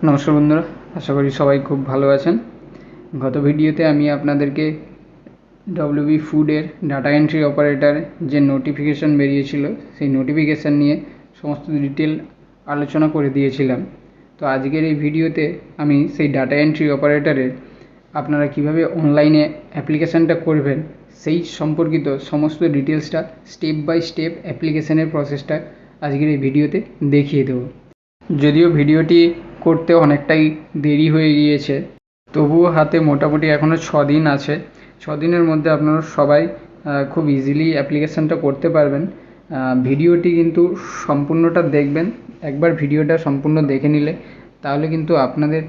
নমস্কার বন্ধুরা, আশা করি সবাই খুব ভালো আছেন। গত ভিডিওতে আমি আপনাদেরকে ডব্লিউবি ফুডের ডাটা এন্ট্রি অপারেটর যে নোটিফিকেশান বেরিয়েছিল সেই নোটিফিকেশান নিয়ে সমস্ত ডিটেল আলোচনা করে দিয়েছিলাম। তো আজকের এই ভিডিওতে আমি সেই ডাটা এন্ট্রি অপারেটরের আপনারা কিভাবে অনলাইনে অ্যাপ্লিকেশানটা করবেন সেই সম্পর্কিত সমস্ত ডিটেলসটা স্টেপ বাই স্টেপ অ্যাপ্লিকেশানের প্রসেসটা আজকের এই ভিডিওতে দেখিয়ে দেবো। যদিও ভিডিওটি করতে অনেকটাই দেরি হয়ে গিয়েছে, তবুও হাতে মোটামুটি এখনও 6 দিন আছে। 6 দিনের মধ্যে আপনারা সবাই খুব ইজিলি অ্যাপ্লিকেশানটা করতে পারবেন। ভিডিওটি কিন্তু সম্পূর্ণটা দেখবেন। একবার ভিডিওটা সম্পূর্ণ দেখে নিলে তাহলে কিন্তু আপনাদের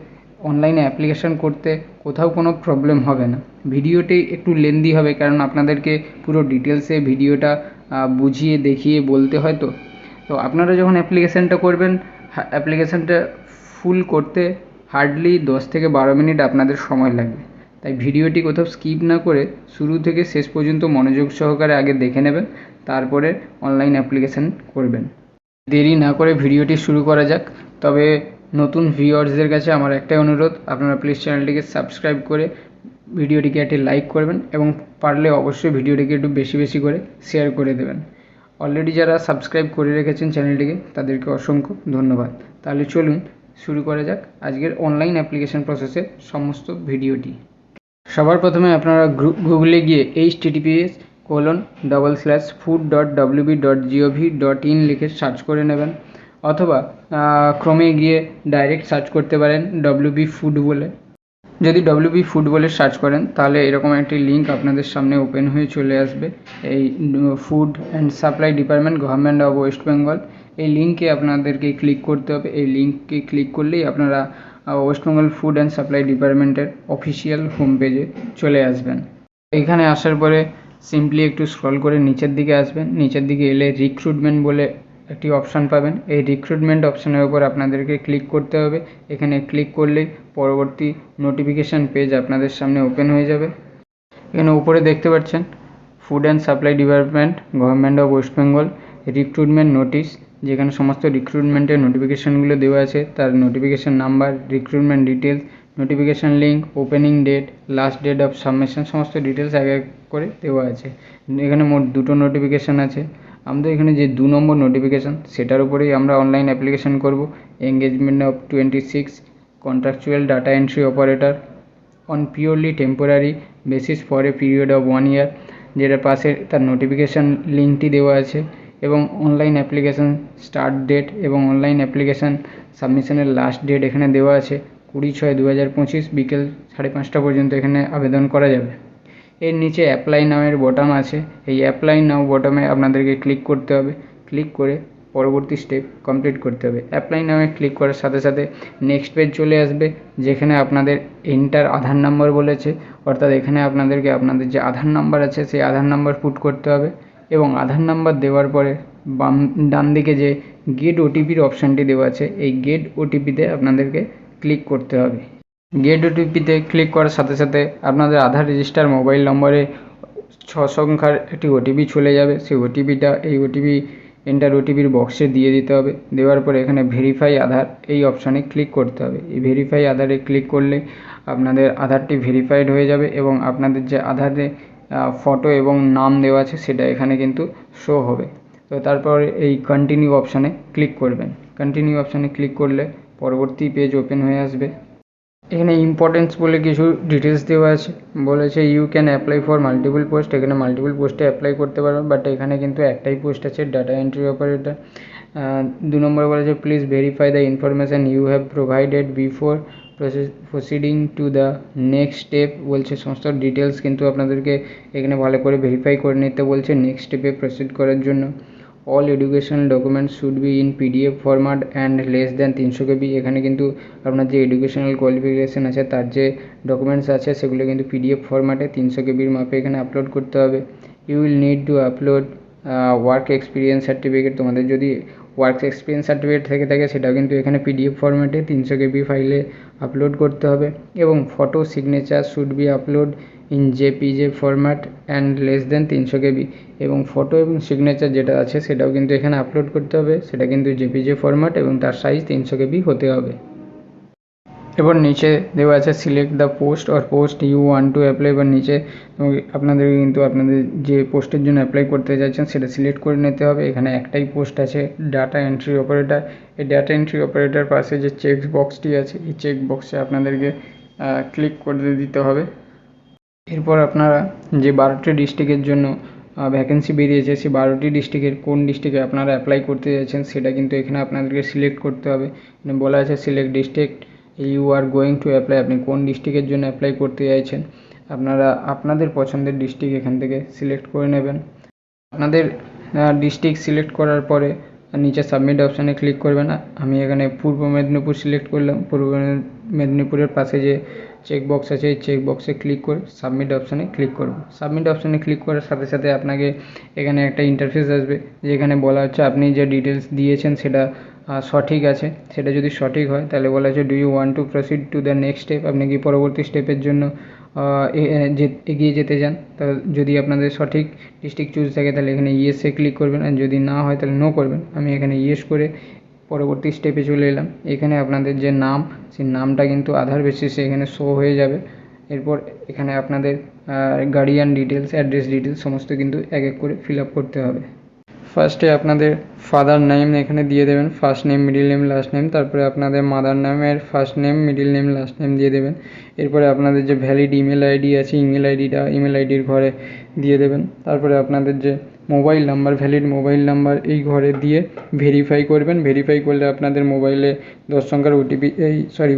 অনলাইনে অ্যাপ্লিকেশান করতে কোথাও কোনো প্রবলেম হবে না। ভিডিওটি একটু লেন্দি হবে, কারণ আপনাদেরকে পুরো ডিটেলসে ভিডিওটা বুঝিয়ে দেখিয়ে বলতে হয়। তো আপনারা যখন অ্যাপ্লিকেশানটা করবেন, অ্যাপ্লিকেশানটা ফুল করতে হার্ডলি 10 থেকে 12 মিনিট আপনাদের সময় লাগবে। তাই ভিডিওটি কোথাও স্কিপ না করে শুরু থেকে শেষ পর্যন্ত মনোযোগ সহকারে আগে দেখে নেবেন, তারপরে অনলাইন অ্যাপ্লিকেশান করবেন। দেরি না করে ভিডিওটি শুরু করা যাক। তবে নতুন ভিউয়ার্সদের কাছে আমার একটাই অনুরোধ, আপনারা প্লিজ চ্যানেলটিকে সাবস্ক্রাইব করে ভিডিওটিকে একটি লাইক করবেন এবং পারলে অবশ্যই ভিডিওটিকে একটু বেশি বেশি করে শেয়ার করে দেবেন। অলরেডি যারা সাবস্ক্রাইব করে রেখেছেন চ্যানেলটিকে তাদেরকে অসংখ্য ধন্যবাদ। তাহলে চলুন শুরু করা যাক আজকের অনলাইন অ্যাপ্লিকেশান প্রসেসের সমস্ত ভিডিওটি। সবার প্রথমে আপনারা গুগলে গিয়ে https://food.wb.gov.in লিখে সার্চ করে নেবেন, অথবা ক্রমে গিয়ে ডাইরেক্ট সার্চ করতে পারেন ডব্লিউবি ফুড বলে। যদি ডব্লিউবি ফুড বলে সার্চ করেন তাহলে এরকম একটি লিঙ্ক আপনাদের সামনে ওপেন হয়ে চলে আসবে। এই food and supply department, government of West Bengal, এই লিঙ্কে আপনাদেরকে ক্লিক করতে হবে। এই লিঙ্কে ক্লিক করলেই আপনারা West Bengal food and supply ডিপার্টমেন্টের অফিসিয়াল হোম পেজে চলে আসবেন। এখানে আসার পরে সিম্পলি একটু স্ক্রল করে নিচের দিকে আসবেন। নিচের দিকে এলে রিক্রুটমেন্ট বলে একটি অপশান পাবেন। এই রিক্রুটমেন্ট অপশানের উপর আপনাদেরকে ক্লিক করতে হবে। এখানে ক্লিক করলেই পরবর্তী নোটিফিকেশান পেজ আপনাদের সামনে ওপেন হয়ে যাবে। এখানে উপরে দেখতে পাচ্ছেন food and supply department, government of West Bengal, recruitment notice, যেখানে সমস্ত রিক্রুটমেন্টের নোটিফিকেশানগুলো দেওয়া আছে, তার notification number, recruitment details, notification link, opening date, last date of submission, সমস্ত ডিটেলস এক এক করে দেওয়া আছে। এখানে মোট 2টো নোটিফিকেশান আছে। আমাদের এখানে যে 2 নম্বর নোটিফিকেশান, সেটার উপরেই আমরা অনলাইন অ্যাপ্লিকেশান করব। Engagement of 26 contractual data entry operator on purely temporary basis for a period of 1 year, যেটার পাশে তার নোটিফিকেশান লিঙ্কটি দেওয়া আছে, এবং অনলাইন অ্যাপ্লিকেশান স্টার্ট ডেট এবং অনলাইন অ্যাপ্লিকেশান সাবমিশনের লাস্ট ডেট এখানে দেওয়া আছে 20/6/2025 বিকেল 5:30 পর্যন্ত এখানে আবেদন করা যাবে। এর নিচে অ্যাপ্লাই নামের বটম আছে। এই অ্যাপ্লাই নাও বটমে আপনাদেরকে ক্লিক করতে হবে। ক্লিক করে পরবর্তী স্টেপ কমপ্লিট করতে হবে। অ্যাপ্লাই নামে ক্লিক করার সাথে সাথে নেক্সট পেজ চলে আসবে, যেখানে আপনাদের এন্টার আধার নাম্বার বলেছে, অর্থাৎ এখানে আপনাদেরকে আপনাদের যে আধার নাম্বার আছে সেই আধার নাম্বার পুট করতে হবে, এবং আধার নাম্বার দেওয়ার পরে ডান দিকে যে গেট ওটিপির অপশানটি দেওয়া আছে, এই গেট ওটিপিতে আপনাদেরকে ক্লিক করতে হবে। গেট ওটিপিতে ক্লিক করার সাথে সাথে আপনাদের আধার রেজিস্টার মোবাইল নম্বরে 6 সংখ্যার একটি ওটিপি চলে যাবে। সেই ওটিপিটা এই এন্টার ওটিপির বক্সে দিয়ে দিতে হবে। দেওয়ার পরে এখানে ভেরিফাই আধার এই অপশানে ক্লিক করতে হবে। এই ভেরিফাই আধারে ক্লিক করলে আপনাদের আধারটি ভেরিফাইড হয়ে যাবে, এবং আপনাদের যে আধারে ফটো এবং নাম দেওয়া আছে সেটা এখানে কিন্তু শো হবে। তো তারপর এই কন্টিনিউ অপশানে ক্লিক করবেন। কন্টিনিউ অপশানে ক্লিক করলে পরবর্তী পেজ ওপেন হয়ে আসবে। এখানে ইম্পর্টেন্স বলে কিছু ডিটেলস দেওয়া আছে। বলেছে you can apply for multiple post. এখানে মাল্টিপল পোস্টে অ্যাপ্লাই করতে পারবেন, বাট এখানে কিন্তু একটাই পোস্ট আছে, ডাটা এন্ট্রি অপারেটর। 2 নম্বরে বলেছে please verify the information you have provided before proceeding to the next step. বলছে সমস্ত ডিটেলস কিন্তু আপনাদেরকে এখানে ভালো করে ভেরিফাই করে নিতে বলছে নেক্সট স্টেপে প্রসিড করার জন্য। All educational documents should be in PDF format and less than 300 KB। এখানে কিন্তু আপনার যে এডুকেশনাল কোয়ালিফিকেশান আছে তার যে ডকুমেন্টস আছে সেগুলো কিন্তু পিডিএফ ফরম্যাটে 300 KBর মাপে এখানে আপলোড করতে হবে। You will need to upload work experience certificate. তোমাদের যদি ওয়ার্ক এক্সপিরিয়েন্স সার্টিফিকেট থেকে থাকে সেটাও কিন্তু এখানে পিডিএফ ফরম্যাটে 300 KB ফাইলে আপলোড করতে হবে, এবং photo signature should be upload in JPJ format and less than 300 KB। এবং ফটো এবং সিগনেচার যেটা আছে সেটাও কিন্তু এখানে আপলোড করতে হবে, সেটা কিন্তু জেপিজে ফরম্যাট এবং তার সাইজ 300 KB হতে হবে। এবার নিচে দেওয়া আছে select the post or post you want to apply. এবার নিচে আপনাদের কিন্তু আপনাদের যে পোস্টের জন্য অ্যাপ্লাই করতে চাইছেন সেটা সিলেক্ট করে নিতে হবে। এখানে একটাই পোস্ট আছে, ডাটা এন্ট্রি অপারেটর। এই ডাটা এন্ট্রি অপারেটর পাশে যে চেক বক্সটি আছে এই চেক বক্সে আপনাদেরকে ক্লিক করে দিতে হবে। এরপর আপনারা যে 12টি ডিস্ট্রিক্টের জন্য ভ্যাকেন্সি বেরিয়েছে সেই 12টি ডিস্ট্রিক্টের কোন ডিস্ট্রিক্টে আপনারা অ্যাপ্লাই করতে চাইছেন সেটা কিন্তু এখানে আপনাদেরকে সিলেক্ট করতে হবে। এখানে বলা আছে select district you are going to apply. আপনি কোন ডিস্ট্রিক্টের জন্য অ্যাপ্লাই করতে চাইছেন আপনারা আপনাদের পছন্দের ডিস্ট্রিক্ট এখান থেকে সিলেক্ট করে নেবেন। আপনাদের ডিস্ট্রিক্ট সিলেক্ট করার পরে নিচে সাবমিট অপশানে ক্লিক করবেন। আমি এখানে পূর্ব মেদিনীপুর সিলেক্ট করলাম। পূর্ব মেদিনীপুরের পাশে যে চেক বক্স আছে এই চেক বক্সে ক্লিক করে সাবমিট অপশানে ক্লিক করব। সাবমিট অপশানে ক্লিক করার সাথে সাথে আপনাকে এখানে একটা ইন্টারফেস আসবে যেখানে বলা হচ্ছে আপনি যে ডিটেলস দিয়েছেন সেটা সঠিক আছে। সেটা যদি সঠিক হয় তাহলে বলা হচ্ছে do you want to proceed to the next step. আপনি কি পরবর্তী স্টেপের জন্য এগিয়ে যেতে চান। তা যদি আপনাদের সঠিক ডিস্ট্রিক্ট চুজ থাকে তাহলে এখানে ইয়েসে ক্লিক করবেন, আর যদি না হয় তাহলে নো করবেন। আমি এখানে ইয়েস করে পরবর্তী স্টেপে চলে এলাম। এখানে আপনাদের যে নাম সেই নামটা কিন্তু আধার বেসিসে এখানে শো হয়ে যাবে। এরপর এখানে আপনাদের গার্ডিয়ান ডিটেলস, অ্যাড্রেস ডিটেলস সমস্ত কিন্তু এক এক করে ফিল আপ করতে হবে। ফার্স্টে আপনাদের ফাদার নেম এখানে দিয়ে দেবেন, first name, middle name, last name. তারপরে আপনাদের মাদার নেমের first name, middle name, last name দিয়ে দেবেন। এরপরে আপনাদের যে ভ্যালিড ইমেল আইডি আছে ইমেল আইডির ঘরে দিয়ে দেবেন। তারপরে আপনাদের যে mobile number, valid mobile number এই ঘরে দিয়ে ভেরিফাই করবেন। ভেরিফাই করলে আপনাদের মোবাইলে 10 সংখ্যার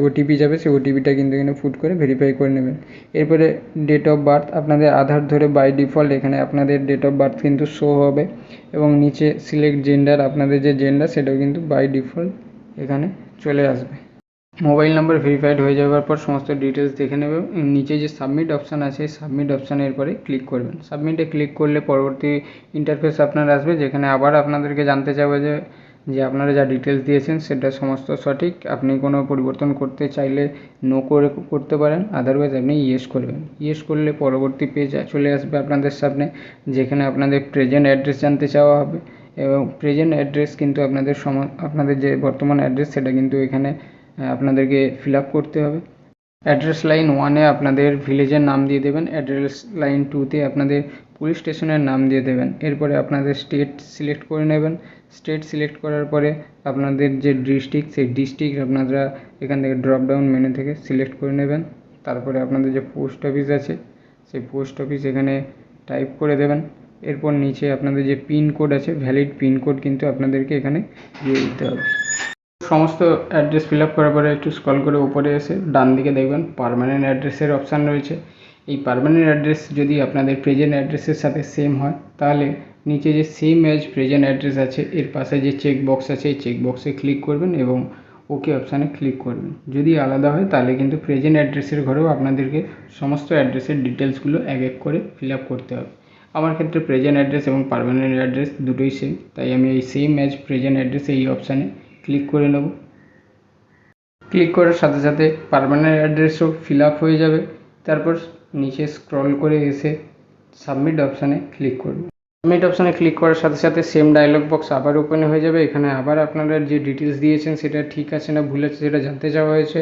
ওটিপি যাবে, সেই ওটিপিটা কিন্তু এখানে ফুট করে ভেরিফাই করে নেবেন। এরপরে ডেট অফ বার্থ আপনাদের আধার ধরে বাই ডিফল্ট এখানে আপনাদের ডেট অফ বার্থ কিন্তু শো হবে, এবং নিচে সিলেক্ট জেন্ডার, আপনাদের যে জেন্ডার সেটাও কিন্তু বাই ডিফল্ট এখানে চলে আসবে। মোবাইল নাম্বার ভেরিফাইড হয়ে যাওয়ার পর সমস্ত ডিটেলস দেখে নেবে। নিচে যে সাবমিট অপশান আছে সাবমিট অপশানের পরে ক্লিক করবেন। সাবমিটে ক্লিক করলে পরবর্তী ইন্টারফেস আপনার আসবে যেখানে আবার আপনাদেরকে জানতে চাইবে যে আপনারা যা ডিটেলস দিয়েছেন সেটা সমস্ত সঠিক। আপনি কোনো পরিবর্তন করতে চাইলে নো করে করতে পারেন, আদারওয়াইজ আপনি ইয়েস করবেন। ইয়েস করলে পরবর্তী পেজ চলে আসবে আপনাদের সামনে যেখানে আপনাদের প্রেজেন্ট অ্যাড্রেস জানতে চাওয়া হবে, এবং প্রেজেন্ট অ্যাড্রেস কিন্তু আপনাদের যে বর্তমান অ্যাড্রেস সেটা কিন্তু এখানে আপনাদেরকে ফিল আপ করতে হবে। অ্যাড্রেস লাইন 1-এ আপনাদের ভিলেজের নাম দিয়ে দেবেন, অ্যাড্রেস লাইন 2-তে আপনাদের পুলিশ স্টেশনের নাম দিয়ে দেবেন। এরপরে আপনাদের স্টেট সিলেক্ট করে নেবেন। স্টেট সিলেক্ট করার পরে আপনাদের যে ডিস্ট্রিক্ট সেই ডিস্ট্রিক্ট আপনারা এখান থেকে ড্রপ ডাউন মেনু থেকে সিলেক্ট করে নেবেন। তারপরে আপনাদের যে পোস্ট অফিস আছে সেই পোস্ট অফিস এখানে টাইপ করে দেবেন। এরপর নিচে আপনাদের যে পিনকোড আছে ভ্যালিড পিনকোড কিন্তু আপনাদেরকে এখানে দিয়ে দিতে হবে। সমস্ত অ্যাড্রেস ফিল আপ করার পরে একটু স্ক্রল করে উপরে এসে ডান দিকে দেখবেন পার্মানেন্ট অ্যাড্রেসের অপশান রয়েছে। এই পার্মানেন্ট অ্যাড্রেস যদি আপনাদের প্রেজেন্ট অ্যাড্রেসের সাথে সেম হয় তাহলে নিচে যে সেম অ্যাজ প্রেজেন্ট অ্যাড্রেস আছে এর পাশে যে চেক বক্স আছে এই চেক বক্সে ক্লিক করবেন এবং ওকে অপশানে ক্লিক করবেন। যদি আলাদা হয় তাহলে কিন্তু প্রেজেন্ট অ্যাড্রেসের ঘরেও আপনাদেরকে সমস্ত অ্যাড্রেসের ডিটেলসগুলো এক এক করে ফিল আপ করতে হবে। আমার ক্ষেত্রে প্রেজেন্ট অ্যাড্রেস এবং পার্মানেন্ট অ্যাড্রেস দুটোই সেম, তাই আমি এই সেম অ্যাজ প্রেজেন্ট অ্যাড্রেস এই অপশানে ক্লিক করে নেব। ক্লিক করার সাথে সাথে পার্মানেন্ট অ্যাড্রেসও ফিল আপ হয়ে যাবে। তারপর নিচে স্ক্রল করে এসে সাবমিট অপশানে ক্লিক করব। সাবমিট অপশানে ক্লিক করার সাথে সাথে সেম ডায়লগ বক্স আবার ওপেন হয়ে যাবে। এখানে আবার আপনারা যে ডিটেলস দিয়েছেন সেটা ঠিক আছে না ভুল আছে সেটা জানতে চাওয়া হয়েছে।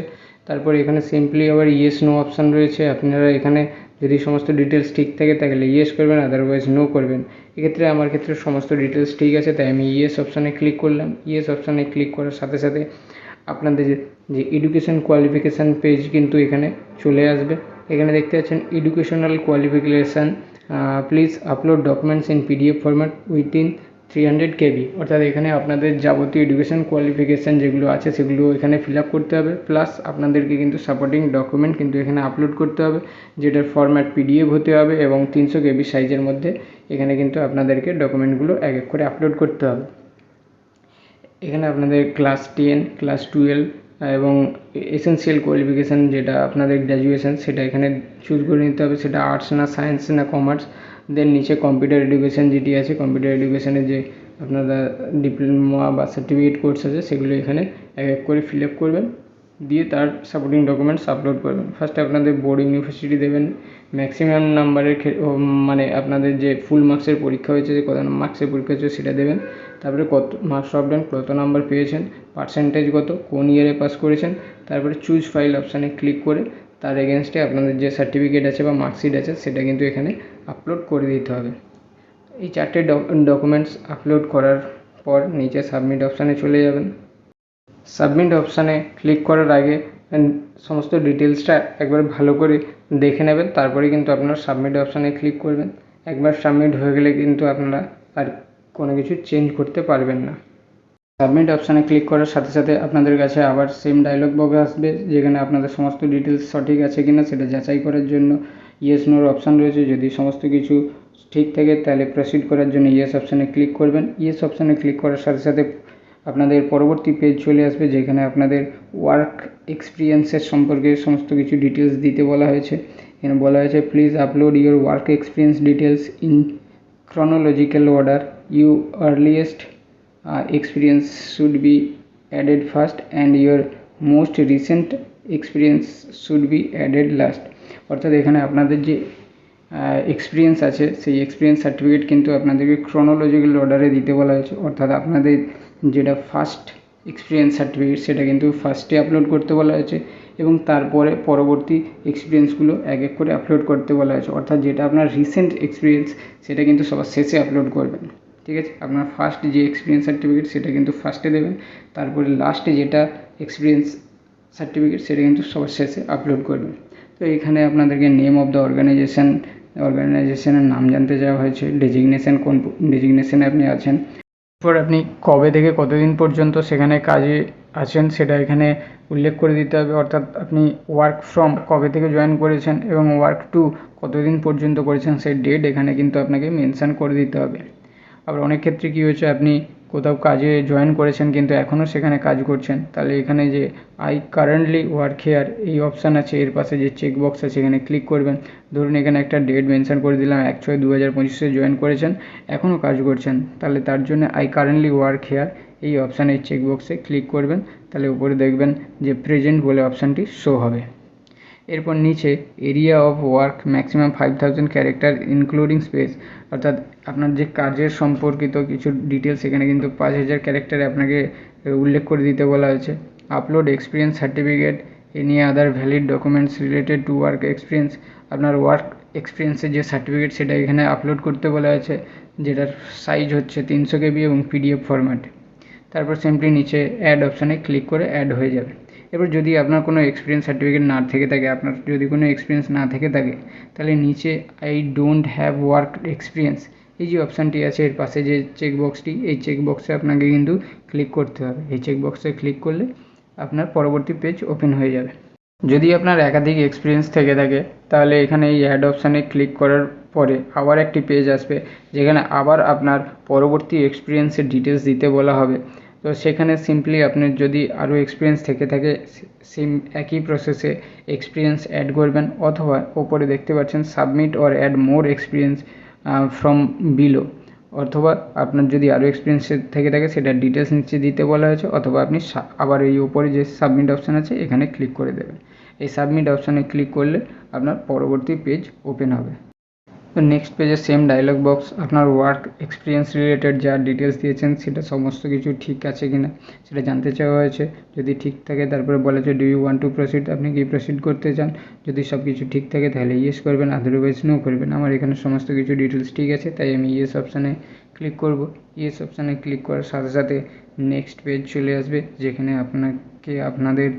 তারপর এখানে সিম্পলি আবার ইয়েস নো অপশান রয়েছে। আপনারা এখানে যদি সমস্ত ডিটেলস ঠিক থাকে তাহলে ইয়েস করবেন, আদারওয়াইজ নো করবেন। এক্ষেত্রে আমার ক্ষেত্রে সমস্ত ডিটেলস ঠিক আছে তাই আমি ইয়েস অপশানে ক্লিক করলাম। ইয়েস অপশানে ক্লিক করার সাথে সাথে আপনাদের যে এডুকেশন কোয়ালিফিকেশান পেজ কিন্তু এখানে চলে আসবে। এখানে দেখতে পাচ্ছেন educational qualification please upload documents in PDF format within 300 KB। অর্থাৎ এখানে আপনাদের যাবতীয় এডুকেশন কোয়ালিফিকেশান যেগুলো আছে সেগুলো এখানে ফিল আপ করতে হবে, প্লাস আপনাদেরকে কিন্তু সাপোর্টিং ডকুমেন্ট কিন্তু এখানে আপলোড করতে হবে যেটার ফরম্যাট পিডিএফ হতে হবে এবং 300 KB সাইজের মধ্যে এখানে কিন্তু আপনাদেরকে ডকুমেন্টগুলো এক এক করে আপলোড করতে হবে। এখানে আপনাদের ক্লাস 10, ক্লাস 12 এবং এসেনশিয়াল কোয়ালিফিকেশান যেটা আপনাদের গ্র্যাজুয়েশন সেটা এখানে চুজ করে নিতে হবে, সেটা আর্টস না সায়েন্স না কমার্স। দেন নিচে কম্পিউটার এডুকেশান যেটি আছে কম্পিউটার এডুকেশানের যে আপনারা ডিপ্লোমা বা সার্টিফিকেট কোর্স আছে সেগুলো এখানে এক এক করে ফিল আপ করবেন। দিয়ে তার সাপোর্টিং ডকুমেন্টস আপলোড করবেন। ফার্স্টে আপনাদের বোর্ড ইউনিভার্সিটি দেবেন, ম্যাক্সিমাম নাম্বারের মানে আপনাদের যে ফুল মার্কসের পরীক্ষা হয়েছে, যে কত মার্কসের পরীক্ষা হয়েছে সেটা দেবেন। তারপরে কত মার্কস অফ দেন, কত নাম্বার পেয়েছেন, পার্সেন্টেজ কত, কোন ইয়ারে পাস করেছেন। তারপরে চুজ ফাইল অপশানে ক্লিক করে তার এগেনস্টে আপনাদের যে সার্টিফিকেট আছে বা মার্কশিট আছে সেটা কিন্তু এখানে আপলোড করে দিতে হবে। এই চারটে ডকুমেন্টস আপলোড করার পর নিচে সাবমিট অপশানে চলে যাবেন। সাবমিট অপশানে ক্লিক করার আগে সমস্ত ডিটেলসটা একবার ভালো করে দেখে নেবেন, তারপরে কিন্তু আপনারা সাবমিট অপশানে ক্লিক করবেন। একবার সাবমিট হয়ে গেলে কিন্তু আপনারা আর কোনো কিছু চেঞ্জ করতে পারবেন না। সাবমিট অপশানে ক্লিক করার সাথে সাথে আপনাদের কাছে আবার সেম ডায়লগ বক্স আসবে, যেখানে আপনাদের সমস্ত ডিটেলস সঠিক আছে কিনা সেটা যাচাই করার জন্য ইয়েস নোর অপশান রয়েছে। যদি সমস্ত কিছু ঠিক থাকে তাহলে প্রসিড করার জন্য ইয়েস অপশানে ক্লিক করবেন। ইয়েস অপশানে ক্লিক করার সাথে সাথে আপনাদের পরবর্তী পেজ চলে আসবে, যেখানে আপনাদের ওয়ার্ক এক্সপিরিয়েন্সের সম্পর্কে সমস্ত কিছু ডিটেলস দিতে বলা হয়েছে। এখানে বলা হয়েছে please upload your work experience details in chronological order. Your earliest experience should be added first and your most recent experience should be added last. অর্থাৎ এখানে আপনাদের যে এক্সপিরিয়েন্স আছে সেই এক্সপিরিয়েন্স সার্টিফিকেট কিন্তু আপনাদেরকে ক্রনোলজিক্যাল অর্ডারে দিতে বলা হয়েছে। অর্থাৎ আপনাদের যেটা ফার্স্ট এক্সপিরিয়েন্স সার্টিফিকেট সেটা কিন্তু ফার্স্টে আপলোড করতে বলা হয়েছে, এবং তারপরে পরবর্তী এক্সপিরিয়েন্সগুলো এক এক করে আপলোড করতে বলা হয়েছে। অর্থাৎ যেটা আপনার রিসেন্ট এক্সপিরিয়েন্স সেটা কিন্তু সবার শেষে আপলোড করবেন, ঠিক আছে। আপনার ফার্স্ট যে এক্সপিরিয়েন্স সার্টিফিকেট সেটা কিন্তু ফার্স্টে দেবেন, তারপরে লাস্টে যেটা এক্সপিরিয়েন্স সার্টিফিকেট সেটা কিন্তু সবার শেষে আপলোড করবেন। তো এখানে আপনাদেরকে নেম অফ দ্য অর্গানাইজেশনের নাম জানতে চাওয়া হয়েছে, ডেজিগনেশন কোন ডেজিগনেশনে আপনি আছেন, এরপর আপনি কবে থেকে কতদিন পর্যন্ত সেখানে কাজে আছেন সেটা এখানে উল্লেখ করে দিতে হবে। অর্থাৎ আপনি ওয়ার্ক ফ্রম কবে থেকে জয়েন করেছেন এবং ওয়ার্ক টু কতদিন পর্যন্ত করেছেন সেই ডেট এখানে কিন্তু আপনাকে মেনশান করে দিতে হবে। আবার অনেক ক্ষেত্রে কী হয়েছে, আপনি কোথাও কাজে জয়েন করেছেন কিন্তু এখনও সেখানে কাজ করছেন, তাহলে এখানে যে আই কারেন্টলি ওয়ার্ক হেয়ার এই অপশান আছে, এর পাশে যে চেক বক্স আছে এখানে ক্লিক করবেন। ধরুন এখানে একটা ডেট মেনশান করে দিলাম 1/6/2025 জয়েন করেছেন, এখনও কাজ করছেন, তাহলে তার জন্য আই কারেন্টলি ওয়ার্ক হেয়ার এই অপশানে চেক বক্সে ক্লিক করবেন, তাহলে উপরে দেখবেন যে প্রেজেন্ট বলে অপশানটি শো হবে। এরপর নিচে area of work maximum 5000 character including space, অর্থাৎ আপনার যে কাজের সম্পর্কিত কিছু ডিটেলস এখানে কিন্তু 5000 ক্যারেক্টারে আপনাকে উল্লেখ করে দিতে বলা হয়েছে। Upload experience certificate, any other valid documents related to work experience, আপনার ওয়ার্ক এক্সপিরিয়েন্সের যে সার্টিফিকেট সেটা এখানে আপলোড করতে বলা হয়েছে, যেটার সাইজ হচ্ছে 300 KB এবং PDF ফরম্যাট। তারপর সিম্পলি নিচে অ্যাড অপশানে ক্লিক করে অ্যাড হয়ে যাবে। এবার যদি আপনার কোনো এক্সপিরিয়েন্স সার্টিফিকেট না থেকে থাকে, আপনার যদি কোনো এক্সপিরিয়েন্স না থেকে থাকে, তাহলে নিচে I don't have work experience এই যে অপশানটি আছে এর পাশে যে চেকবক্সটি, এই চেকবক্সে আপনাকে কিন্তু ক্লিক করতে হবে। এই চেকবক্সে ক্লিক করলে আপনার পরবর্তী পেজ ওপেন হয়ে যাবে। যদি আপনার একাধিক এক্সপিরিয়েন্স থেকে থাকে তাহলে এখানে এই অ্যাড অপশানে ক্লিক করার পরে আবার একটি পেজ আসবে, যেখানে আবার আপনার পরবর্তী এক্সপিরিয়েন্সের ডিটেলস দিতে বলা হবে। তো সেখানে সিম্পলি আপনার যদি আরও এক্সপিরিয়েন্স থেকে থাকে সেম একই প্রসেসে এক্সপিরিয়েন্স অ্যাড করবেন, অথবা ওপরে দেখতে পাচ্ছেন submit or add more experience from below, অথবা আপনার যদি আরও এক্সপিরিয়েন্স থেকে থাকে সেটা ডিটেলস নিচে দিতে বলা হয়েছে, অথবা আপনি আবার এই উপরে যে সাবমিট অপশান আছে এখানে ক্লিক করে দেবেন। এই সাবমিট অপশানে ক্লিক করলে আপনার পরবর্তী পেজ ওপেন হবে। তো নেক্সট পেজে সেম ডায়লগ বক্স, আপনার ওয়ার্ক এক্সপিরিয়েন্স রিলেটেড যা ডিটেলস দিয়েছেন সেটা সমস্ত কিছু ঠিক আছে কিনা সেটা জানতে চাওয়া হয়েছে। যদি ঠিক থাকে তারপরে বলা হচ্ছে do you want to proceed, আপনি কি প্রসিড করতে চান। যদি সব কিছু ঠিক থাকে তাহলে ইয়েস করবেন, আদারওয়াইজ নো করবেন। আমার এখানে সমস্ত কিছু ডিটেলস ঠিক আছে, তাই আমি ইয়েস অপশানে ক্লিক করব। ইয়েস অপশানে ক্লিক করার সাথে সাথে নেক্সট পেজ চলে আসবে, যেখানে আপনাকে আপনাদের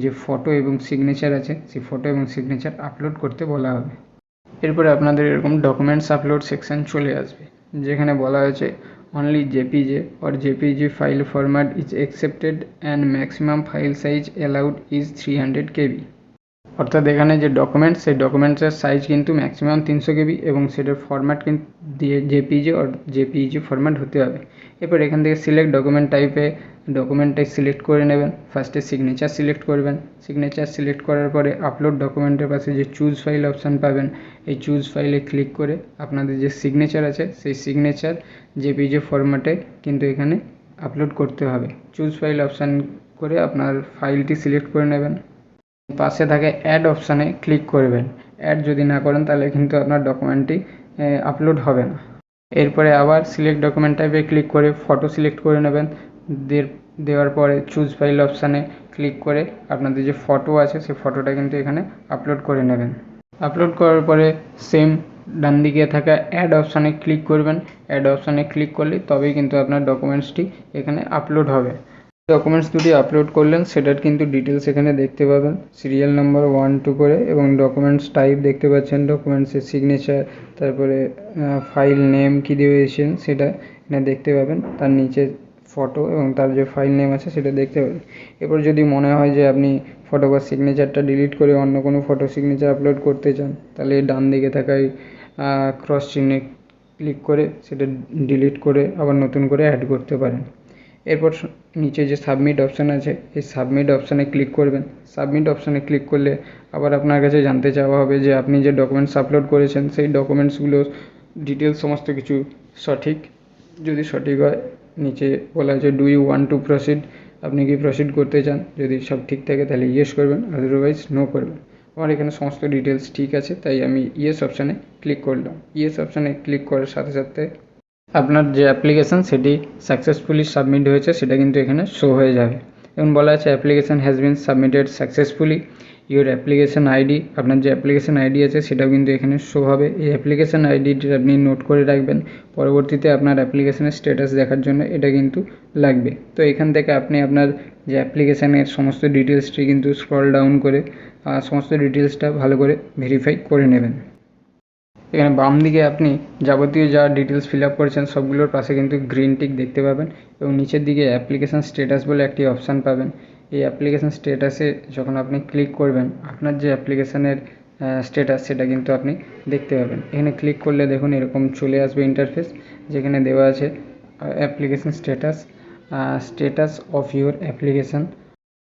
যে ফটো এবং সিগনেচার আছে সেই ফটো এবং সিগনেচার আপলোড করতে বলা হবে। এরপরে আপনাদের এরকম ডকুমেন্টস আপলোড সেকশন চলে আসবে, যেখানে বলা হয়েছে only JPJ or JPG file format is accepted and maximum file size allowed is 300 KB। অর্থাৎ এখানে যে ডকুমেন্টস সেই ডকুমেন্টসের সাইজ কিন্তু ম্যাক্সিমাম 300 KB এবং সেটার ফরম্যাট কিন্তু দিয়ে জেপিজি অর জেপিইজি ফরম্যাট হতে হবে। এরপর এখান থেকে সিলেক্ট ডকুমেন্ট টাইপে ডকুমেন্টটাই সিলেক্ট করে নেবেন। ফার্স্টে সিগনেচার সিলেক্ট করবেন, সিগনেচার সিলেক্ট করার পরে আপলোড ডকুমেন্টের পাশে যে চুজ ফাইল অপশান পাবেন, এই চুজ ফাইলে ক্লিক করে আপনাদের যে সিগনেচার আছে সেই সিগনেচার জেপিজি ফরম্যাটে কিন্তু এখানে আপলোড করতে হবে। চুজ ফাইল অপশান করে আপনার ফাইলটি সিলেক্ট করে নেবেন। পাশে থাকে অ্যাড অপশানে ক্লিক করবেন। অ্যাড যদি না করেন তাহলে কিন্তু আপনার ডকুমেন্টটি আপলোড হবে না। এরপরে আবার সিলেক্ট ডকুমেন্ট টাইপে ক্লিক করে ফটো সিলেক্ট করে নেবেন। দেওয়ার পরে চুজ ফাইল অপশানে ক্লিক করে আপনাদের যে ফটো আছে সেই ফটোটা কিন্তু এখানে আপলোড করে নেবেন। আপলোড করার পরে সেম ডান দিকে থাকা অ্যাড অপশানে ক্লিক করবেন। অ্যাড অপশানে ক্লিক করলে তবেই কিন্তু আপনার ডকুমেন্টসটি এখানে আপলোড হবে। ডকুমেন্টস দুটি আপলোড করলেন সেটার কিন্তু ডিটেলস এখানে দেখতে পাবেন, সিরিয়াল নাম্বার 1, 2 করে, এবং ডকুমেন্টস টাইপ দেখতে পাচ্ছেন, ডকুমেন্টসের সিগনেচার, তারপরে ফাইল নেম কী দিয়েছেন সেটা এখানে দেখতে পাবেন, তার নিচে ফটো এবং তার যে ফাইল নেম আছে সেটা দেখতে পাবেন। এরপর যদি মনে হয় যে আপনি ফটো বা সিগনেচারটা ডিলিট করে অন্য কোনো ফটো সিগনেচার আপলোড করতে চান, তাহলে ডান দিকে থাকা ক্রস চিহ্নে ক্লিক করে সেটা ডিলিট করে আবার নতুন করে অ্যাড করতে পারেন। এরপর নিচে যে সাবমিট অপশান আছে এই সাবমিট অপশানে ক্লিক করবেন। সাবমিট অপশানে ক্লিক করলে আবার আপনার কাছে জানতে চাওয়া হবে যে আপনি যে ডকুমেন্টস আপলোড করেছেন সেই ডকুমেন্টসগুলোর ডিটেলস সমস্ত কিছু সঠিক। যদি সঠিক হয় নিচে বলা আছে do you want to proceed, আপনি কি প্রসিড করতে চান, যদি সব ঠিক থাকে তাহলে ইয়েস করবেন, আদারওয়াইজ নো করবেন। আমার এখানে সমস্ত ডিটেলস ঠিক আছে তাই আমি ইয়েস অপশানে ক্লিক করলাম। ইয়েস অপশানে ক্লিক করার সাথে সাথে আপনার যে অ্যাপ্লিকেশান সেটি সাকসেসফুলি সাবমিট হয়েছে সেটা কিন্তু এখানে শো হয়ে যাবে। এবং বলা আছে application has been submitted successfully, your application ID, আপনার যে অ্যাপ্লিকেশান আইডি আছে সেটাও কিন্তু এখানে শো হবে। এই অ্যাপ্লিকেশান আইডিটি আপনি নোট করে রাখবেন, পরবর্তীতে আপনার অ্যাপ্লিকেশানের স্ট্যাটাস দেখার জন্য এটা কিন্তু লাগবে। তো এখান থেকে আপনি আপনার যে অ্যাপ্লিকেশানের সমস্ত ডিটেলসটি কিন্তু স্ক্রল ডাউন করে সমস্ত ডিটেলসটা ভালো করে ভেরিফাই করে নেবেন। এখানে বাম দিকে আপনি যাবতীয় যা ডিটেলস ফিল আপ করেছেন সবগুলোর পাশে কিন্তু গ্রিন টিক দেখতে পাবেন, এবং নিচের দিকে অ্যাপ্লিকেশান স্ট্যাটাস বলে একটি অপশান পাবেন। এই অ্যাপ্লিকেশান স্ট্যাটাসে যখন আপনি ক্লিক করবেন আপনার যে অ্যাপ্লিকেশানের স্ট্যাটাস সেটা কিন্তু আপনি দেখতে পাবেন। এখানে ক্লিক করলে দেখুন এরকম চলে আসবে ইন্টারফেস, যেখানে দেওয়া আছে application status of your application,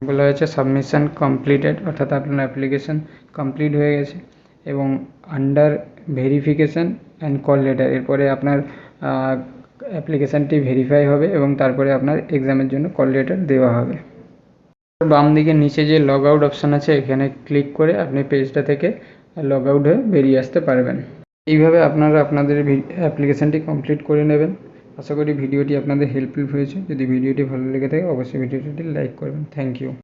বলা হয়েছে সাবমিশন কমপ্লিটেড, অর্থাৎ আপনার অ্যাপ্লিকেশান কমপ্লিট হয়ে গেছে। এবং under verification and call letter, এরপরে আপনার অ্যাপ্লিকেশানটি ভেরিফাই হবে এবং তারপরে আপনার এক্সামের জন্য কল লেটার দেওয়া হবে। বাম দিকে নিচে যে লগ আউট অপশান আছে এখানে ক্লিক করে আপনি পেজটা থেকে লগ আউট হয়ে বেরিয়ে আসতে পারবেন। এইভাবে আপনারা আপনাদের অ্যাপ্লিকেশানটি কমপ্লিট করে নেবেন। আশা করি ভিডিওটি আপনাদের হেল্পফুল হয়েছে। যদি ভিডিওটি ভালো লেগে থাকে অবশ্যই ভিডিওটি লাইক করবেন। Thank you.